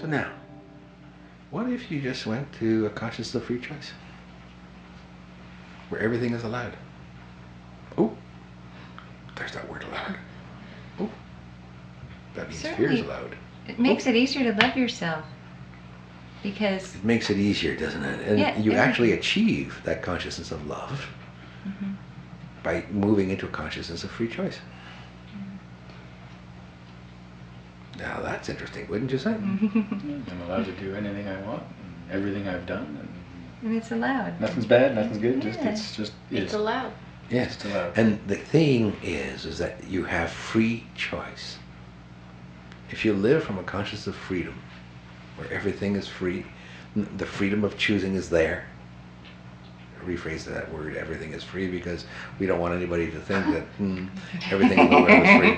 So now, what if you just went to a consciousness of free choice? Where everything is allowed. Oh, there's that word allowed. Oh, that means fear is allowed. It makes it easier to love yourself. Because it makes it easier, doesn't it? And you actually achieve that consciousness of love by moving into a consciousness of free choice. Now that's interesting, wouldn't you say? I'm allowed to do anything I want, and everything I've done, and it's allowed. Nothing's bad, nothing's good. Yeah. It's allowed. Yes, it's allowed. And the thing is that you have free choice. If you live from a consciousness of freedom, where everything is free, the freedom of choosing is there. Rephrase that word, everything is free, because we don't want anybody to think that everything in the world is free.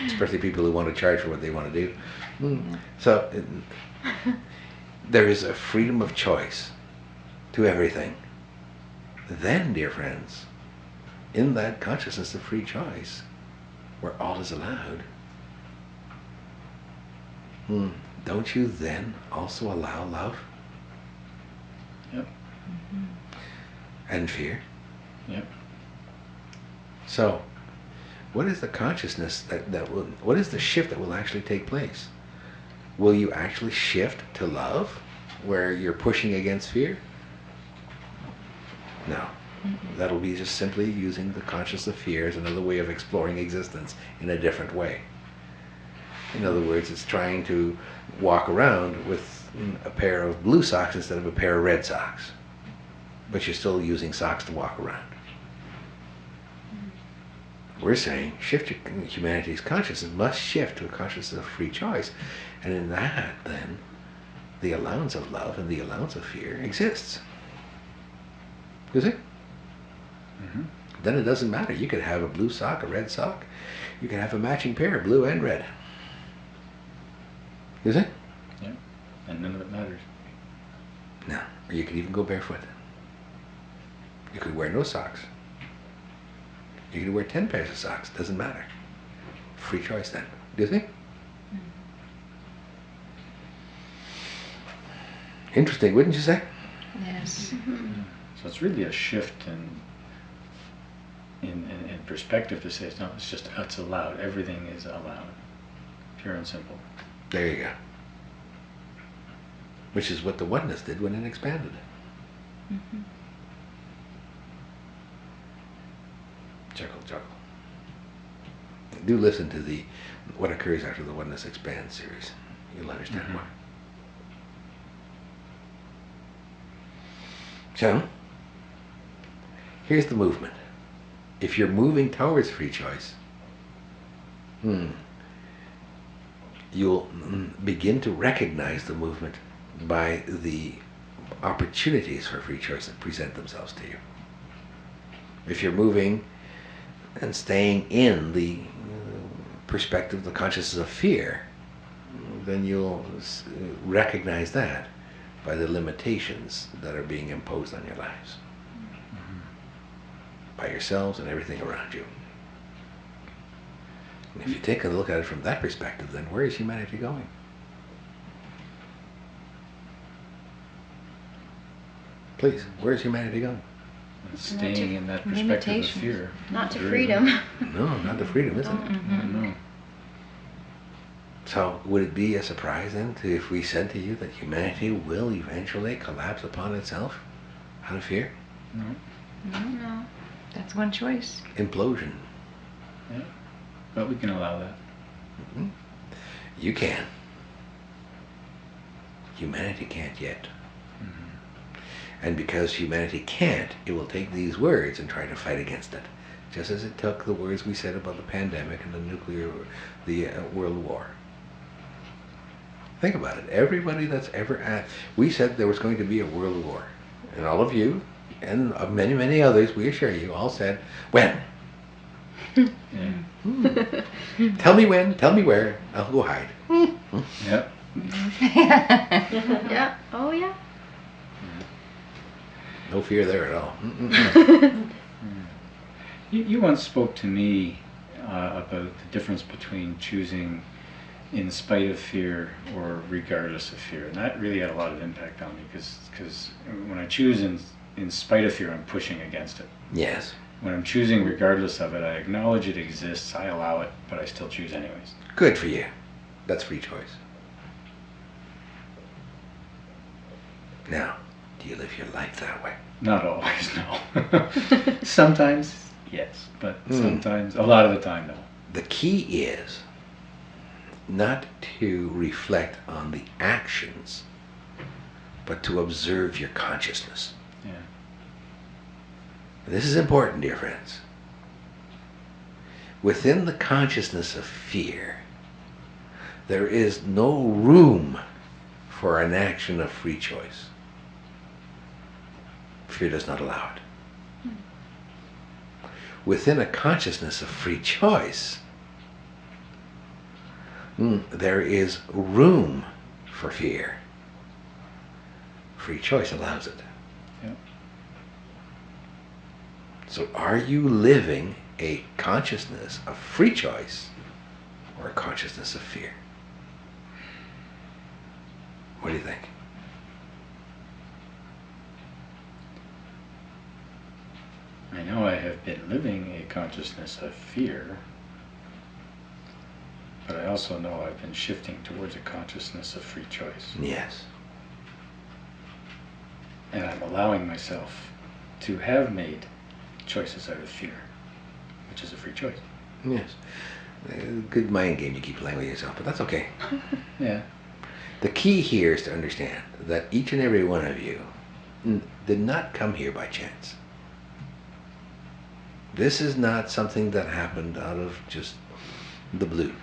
Especially people who want to charge for what they want to do. So there is a freedom of choice to everything. Then, dear friends, in that consciousness of free choice, where all is allowed, don't you then also allow love? Yep. And fear? Yep. So, what is the consciousness that will, what is the shift that will actually take place? Will you actually shift to love, where you're pushing against fear? No. That'll be just simply using the consciousness of fear as another way of exploring existence in a different way. In other words, it's trying to walk around with a pair of blue socks instead of a pair of red socks. But you're still using socks to walk around. We're saying humanity's consciousness must shift to a consciousness of free choice. And in that, then, the allowance of love and the allowance of fear exists. You see? Then it doesn't matter. You could have a blue sock, a red sock. You can have a matching pair, blue and red. You see? Yeah. And none of it matters. No. Or you could even go barefoot. You could wear no socks. You could wear 10 pairs of socks. Doesn't matter. Free choice then. Do you think? Interesting, wouldn't you say? Yes. So it's really a shift in perspective to say it's allowed. Everything is allowed. Pure and simple. There you go. Which is what the oneness did when it expanded. Chuckle, chuckle. Do listen to the what occurs after the Oneness Expands series. You'll understand why. So, here's the movement. If you're moving towards free choice, you'll begin to recognize the movement by the opportunities for free choice that present themselves to you. If you're moving and staying in the perspective, the consciousness of fear, then you'll recognize that by the limitations that are being imposed on your lives. By yourselves and everything around you. And if you take a look at it from that perspective, then where is humanity going? Please, where is humanity going? Staying in that perspective of fear. Not to freedom. No, not to freedom, is it? No. So would it be a surprise then if we said to you that humanity will eventually collapse upon itself out of fear? No. No. That's one choice. Implosion. Yeah. But we can allow that. You can. Humanity can't yet. And because humanity can't, it will take these words and try to fight against it. Just as it took the words we said about the pandemic and the world war. Think about it. Everybody that's ever we said there was going to be a world war. And all of you, and many, many others, we assure you, all said, when? Tell me when, tell me where, I'll go hide. Yep. Yeah. Oh, yeah. No fear there at all. You once spoke to me about the difference between choosing in spite of fear or regardless of fear. And that really had a lot of impact on me because when I choose in spite of fear, I'm pushing against it. Yes. When I'm choosing regardless of it, I acknowledge it exists, I allow it, but I still choose anyways. Good for you. That's free choice. Now, do you live your life that way? Not always, no. Sometimes, yes, but sometimes, a lot of the time, no. The key is not to reflect on the actions, but to observe your consciousness. Yeah. This is important, dear friends. Within the consciousness of fear, there is no room for an action of free choice. Fear does not allow it. Within a consciousness of free choice, there is room for fear. Free choice allows it. Yeah. So are you living a consciousness of free choice or a consciousness of fear? What do you think? I know I have been living a consciousness of fear, but I also know I've been shifting towards a consciousness of free choice. Yes. And I'm allowing myself to have made choices out of fear, which is a free choice. Yes. Good mind game you keep playing with yourself, but that's okay. Yeah. The key here is to understand that each and every one of you did not come here by chance. This is not something that happened out of just the blue.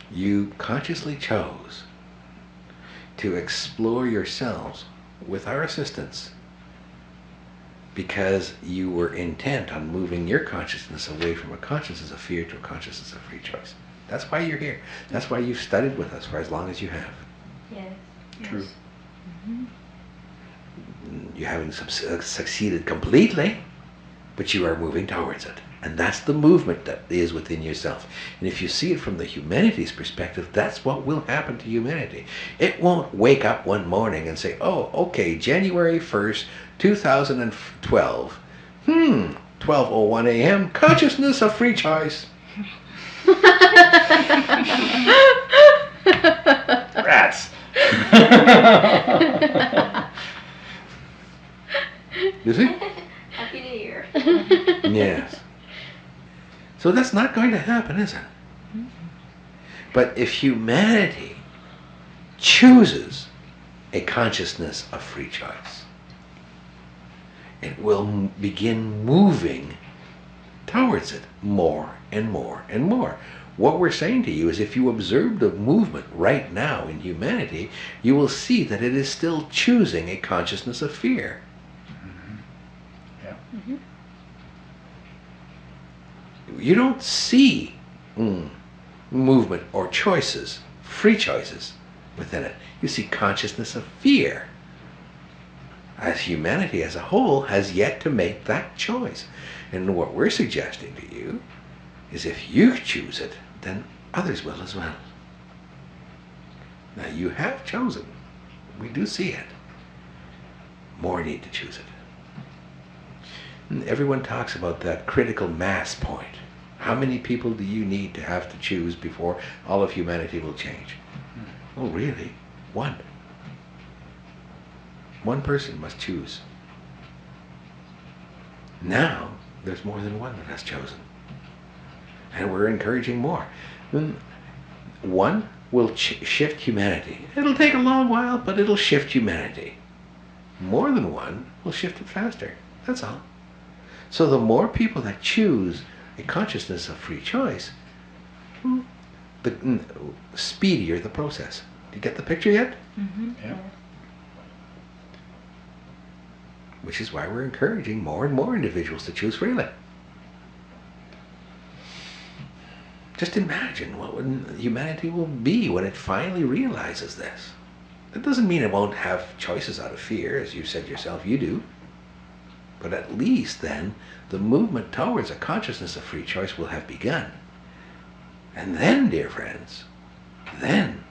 You consciously chose to explore yourselves with our assistance because you were intent on moving your consciousness away from a consciousness of fear to a consciousness of free choice. That's why you're here. That's why you've studied with us for as long as you have. Yes. True. You haven't succeeded completely, but you are moving towards it. And that's the movement that is within yourself. And if you see it from the humanity's perspective, that's what will happen to humanity. It won't wake up one morning and say, oh, okay, January 1st, 2012, 12:01 a.m., consciousness of free choice. Rats! You see? Happy New Year. Yes. So that's not going to happen, is it? But if humanity chooses a consciousness of free choice, it will begin moving towards it more and more and more. What we're saying to you is if you observe the movement right now in humanity, you will see that it is still choosing a consciousness of fear. Yeah. You don't see movement or choices, free choices within it. You see consciousness of fear. As humanity as a whole has yet to make that choice. And what we're suggesting to you is if you choose it, then others will as well. Now you have chosen. We do see it. More need to choose it. And everyone talks about that critical mass point. How many people do you need to have to choose before all of humanity will change? Oh, really? One. One person must choose. Now, there's more than one that has chosen. And we're encouraging more. One will shift humanity. It'll take a long while, but it'll shift humanity. More than one will shift it faster. That's all. So the more people that choose a consciousness of free choice, the speedier the process. Do you get the picture yet? Yeah. Which is why we're encouraging more and more individuals to choose freely. Just imagine what humanity will be when it finally realizes this. That doesn't mean it won't have choices out of fear, as you said yourself, you do. But at least then, the movement towards a consciousness of free choice will have begun. And then, dear friends, then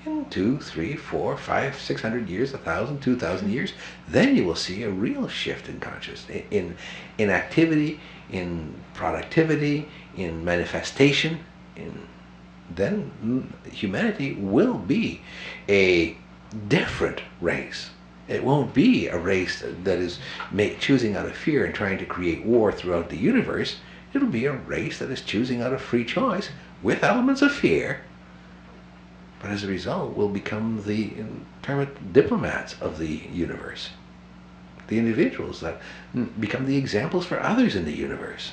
in 2, 3, 4, 5, 600 years, 1,000, 2,000 years, then you will see a real shift in consciousness, in activity, in productivity, in manifestation. Then humanity will be a different race. It won't be a race that is choosing out of fear and trying to create war throughout the universe. It'll be a race that is choosing out of free choice with elements of fear. But as a result, will become the diplomats of the universe. The individuals that become the examples for others in the universe.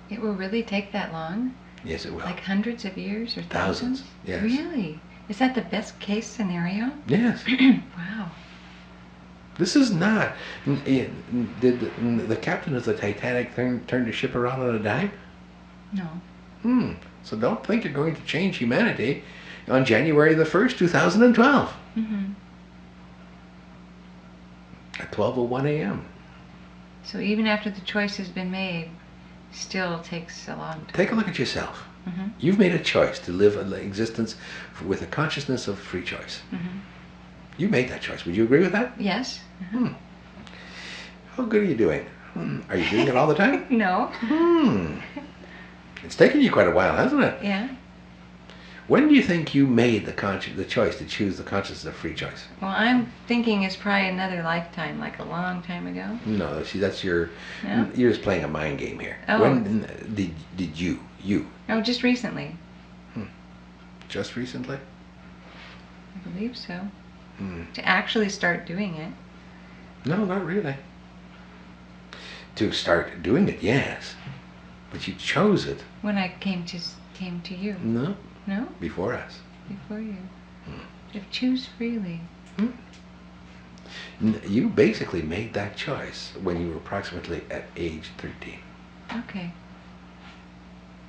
It will really take that long? Yes, it will. Like hundreds of years or Thousands, thousands? yes. Really? Is that the best case scenario? Yes. Wow. This is not. Did the captain of the Titanic turn the ship around on a dime? No. So don't think you're going to change humanity on January the 1st, 2012 Mm-hmm. at 12:01 a.m. So even after the choice has been made, still takes a long time. Take a look at yourself. Mm-hmm. You've made a choice to live an existence with a consciousness of free choice. Mm-hmm. You made that choice. Would you agree with that? Yes. How good are you doing? Are you doing it all the time? No. It's taken you quite a while, hasn't it? Yeah. When do you think you made the choice to choose the consciousness of free choice? Well, I'm thinking it's probably another lifetime, like a long time ago. No, see, that's you're just playing a mind game here. Oh. When did you Oh, just recently. just recently? I believe so. To actually start doing it. No, not really. To start doing it, yes, but you chose it. When I came to you. No, No? before us. Before you. You choose freely. You basically made that choice when you were approximately at age 13. Okay.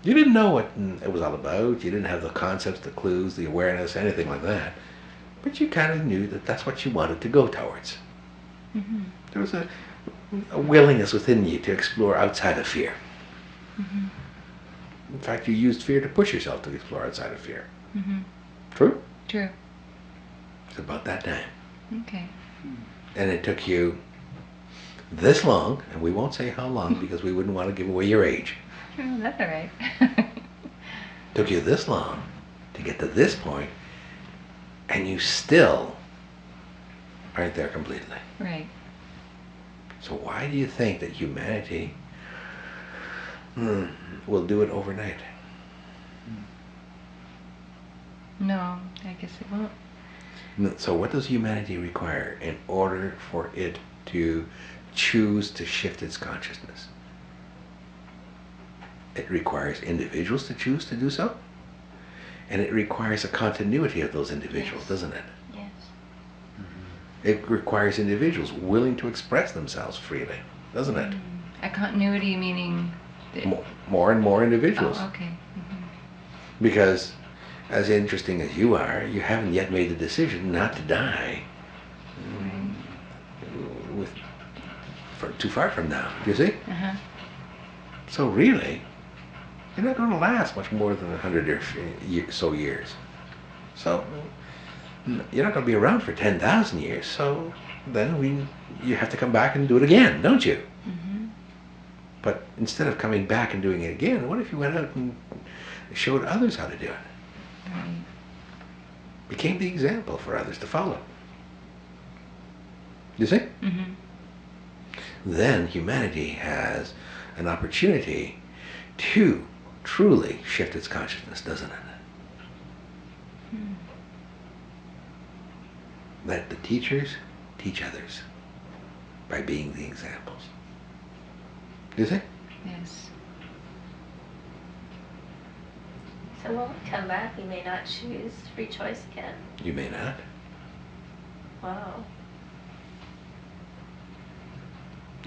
You didn't know what it was all about. You didn't have the concepts, the clues, the awareness, anything like that. But you kind of knew that that's what you wanted to go towards. Mm-hmm. There was a willingness within you to explore outside of fear. Mm-hmm. In fact, you used fear to push yourself to explore outside of fear. Mm-hmm. True? True. It's about that time. Okay. And it took you this long, and we won't say how long because we wouldn't want to give away your age. Oh, that's all right. Took you this long to get to this point, and you still aren't there completely. Right. So why do you think that humanity will do it overnight? No, I guess it won't. So what does humanity require in order for it to choose to shift its consciousness? It requires individuals to choose to do so. And it requires a continuity of those individuals, Yes. doesn't it? Yes. It requires individuals willing to express themselves freely, doesn't it? A continuity meaning... More and more individuals. Oh, okay. Mm-hmm. Because as interesting as you are, you haven't yet made the decision not to die too far from now, you see? Uh-huh. So really, you're not going to last much more than 100 or so years. So you're not going to be around for 10,000 years. So then you have to come back and do it again, don't you? Mm-hmm. But instead of coming back and doing it again, what if you went out and showed others how to do it? Right. Became the example for others to follow. You see? Mm-hmm. Then humanity has an opportunity to truly shift its consciousness, doesn't it? Let the teachers teach others by being the examples. You see? Yes. So when we come back, we may not choose free choice again. You may not. Wow.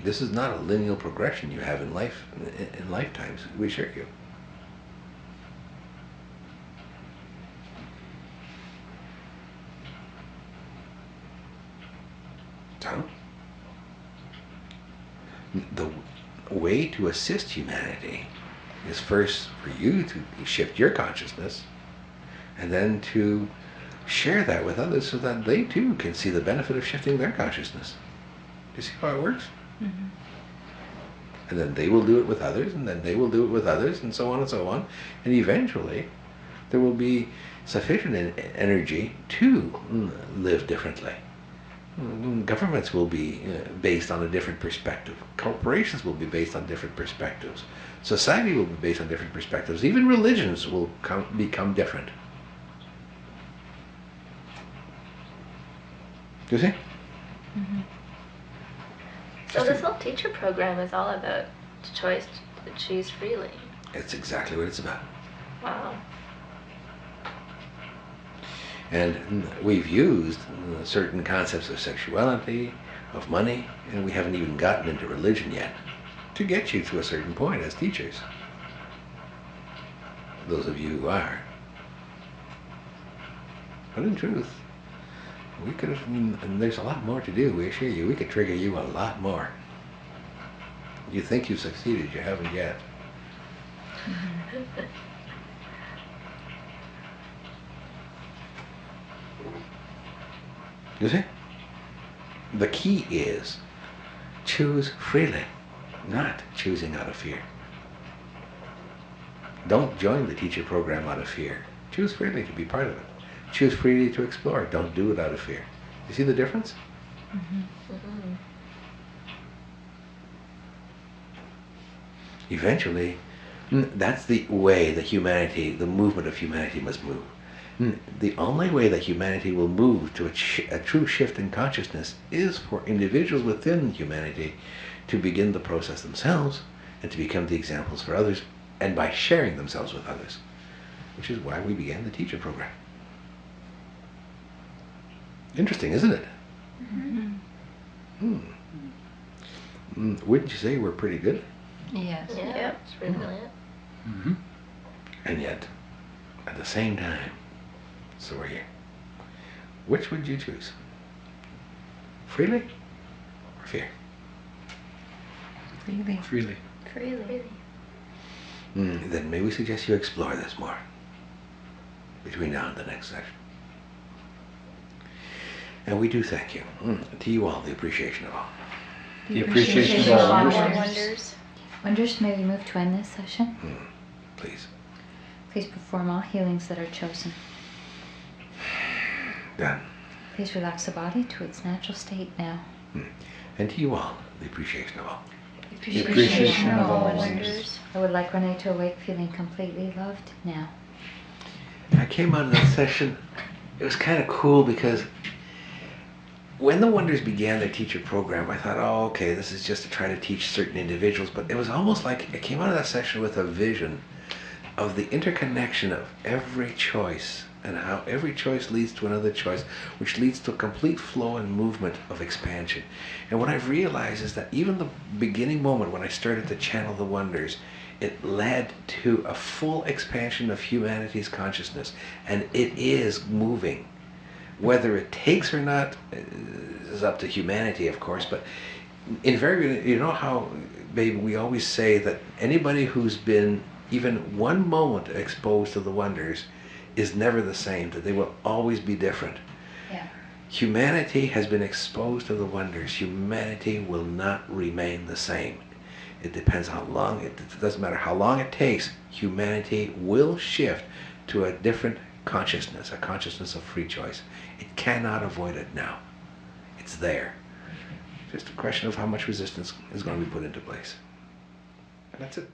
This is not a linear progression you have in life, in lifetimes, we assure you. So, the way to assist humanity is first for you to shift your consciousness, and then to share that with others so that they too can see the benefit of shifting their consciousness. Do you see how it works? Mm-hmm. And then they will do it with others, and then they will do it with others, and so on and so on. And eventually, there will be sufficient energy to live differently. Governments will be based on a different perspective. Corporations will be based on different perspectives. Society will be based on different perspectives. Even religions will become different. Do you see? Mm-hmm. So this whole teacher program is all about the choice to choose freely. It's exactly what it's about. Wow. And we've used certain concepts of sexuality, of money, and we haven't even gotten into religion yet, to get you to a certain point as teachers. Those of you who are. But in truth, we could have, and there's a lot more to do, we assure you. We could trigger you a lot more. You think you've succeeded, you haven't yet. You see? The key is choose freely, not choosing out of fear. Don't join the teacher program out of fear. Choose freely to be part of it. Choose freely to explore. Don't do it out of fear. You see the difference? Mm-hmm. Mm-hmm. Eventually, that's the way that humanity, the movement of humanity must move. The only way that humanity will move to a true shift in consciousness is for individuals within humanity to begin the process themselves and to become the examples for others, and by sharing themselves with others, which is why we began the teacher program. Interesting, isn't it? Mm-hmm. Wouldn't you say we're pretty good? Yes. Yeah, Yep. it's brilliant. Mm-hmm. And yet, at the same time, so are you. Which would you choose? Freely or fear? Freely. Freely. Freely. Then may we suggest you explore this more between now and the next session. And we do thank you. To you all, the appreciation of all. The appreciation of all All wonders. wonders. Wonders, may we move to end this session? Please. Please perform all healings that are chosen. Done. Please relax the body to its natural state now. And to you all, the appreciation of all. The appreciation of all wonders. I would like Renee to awake feeling completely loved now. I came out of that session, it was kind of cool because when the Wonders began their teacher program, I thought, oh, okay, this is just to try to teach certain individuals, but it was almost like I came out of that session with a vision of the interconnection of every choice and how every choice leads to another choice, which leads to a complete flow and movement of expansion. And what I've realized is that even the beginning moment when I started to channel the Wonders, it led to a full expansion of humanity's consciousness, and it is moving. Whether it takes or not is up to humanity, of course, but invariably, you know how, babe, we always say that anybody who's been even one moment exposed to the Wonders is never the same, that they will always be different. Yeah. Humanity has been exposed to the Wonders. Humanity will not remain the same. It depends how long, it doesn't matter how long it takes, humanity will shift to a different consciousness, a consciousness of free choice. It cannot avoid it now. It's there. Just a question of how much resistance is going to be put into place. And that's it.